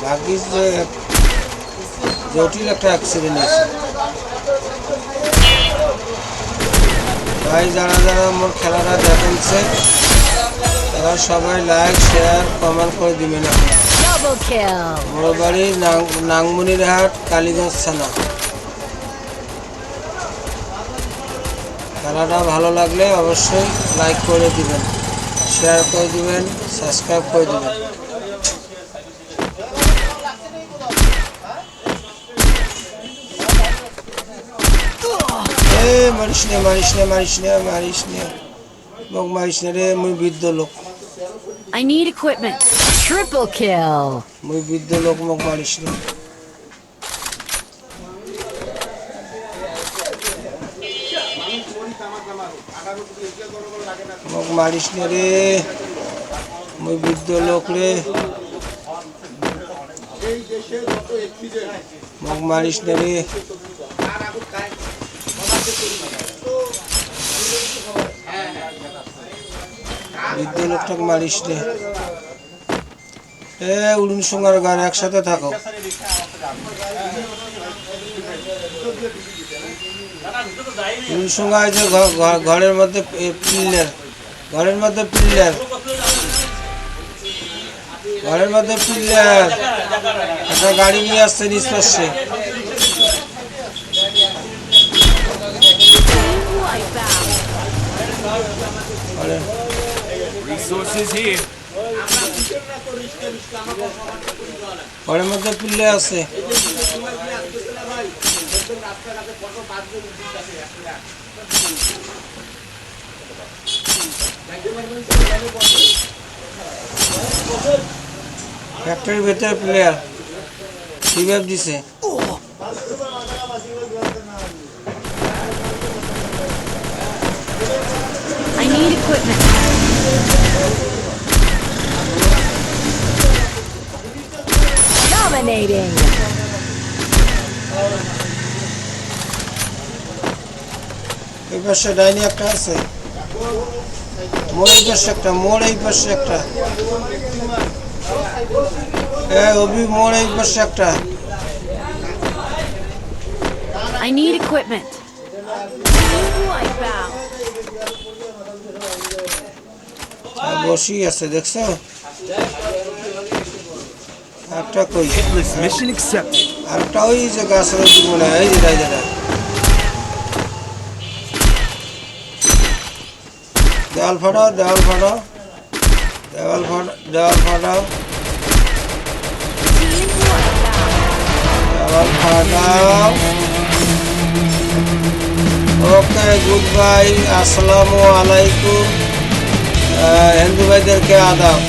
ভাগ্যিস যে জটিল একটা অ্যাক্সিডেন্ট হয়েছে। ভাই যারা যারা মোর খেলাটা দেখেনছে তারা সবাই লাইক শেয়ার কমেন্ট করে দিবেন। মোর বাড়ি নাংমনিরহাট, কালীগঞ্জ থানা। খেলাটা ভালো লাগলে অবশ্যই লাইক করে দিবেন, শেয়ার করে দিবেন, সাবস্ক্রাইব করে দিবেন। মারিস নে মারিস নে মারিস নে মারিস নে মোক মারিস নে রে, মুই বৃদ্ধ লোক। I need equipment. Triple kill. মুই বৃদ্ধ লোক, মোক মারিস নে। মোক মারিস নে রে, মুই বৃদ্ধ লোক রে, মোক মারিস নে রে। বৃদ্ধ লোকটাকে মারিস নে। উড়ুন সুঙ্গার গান একসাথে থাকো। উড়ুন সুঙ্গায় যে ঘরের মধ্যে পিল্লার, ঘরের মধ্যে পিল্লার, ঘরের মধ্যে পিল্লার একটা গাড়ি নিয়ে আসছে নিজ পাশে। ঘরের মধ্যে পিল্লে আছে। ফ্যাক্টরির ভেতরে প্লেয়ার রিভাইভ দিছে। I need equipment. Dominating. এই পাশে ডাইনি একটা আছে, মোর এই পাশে একটা, মোর এই পাশে একটা, অভি মোর এই পাশে একটা। I need equipment. বসি আছে দেখছো, একটা কই, আরেকটা ওই যে গাছের মনে হয়, এই যে দেওয়াল ফাটাও, দেওয়াল ফাটাও, দেওয়াল ফাটাও, দেওয়াল ফাটাও, দেওয়াল ফাটাও। ওকে, গুড বাই, আসসালামু আলাইকুম। হিন্দু ভাইদেরকে আদাব।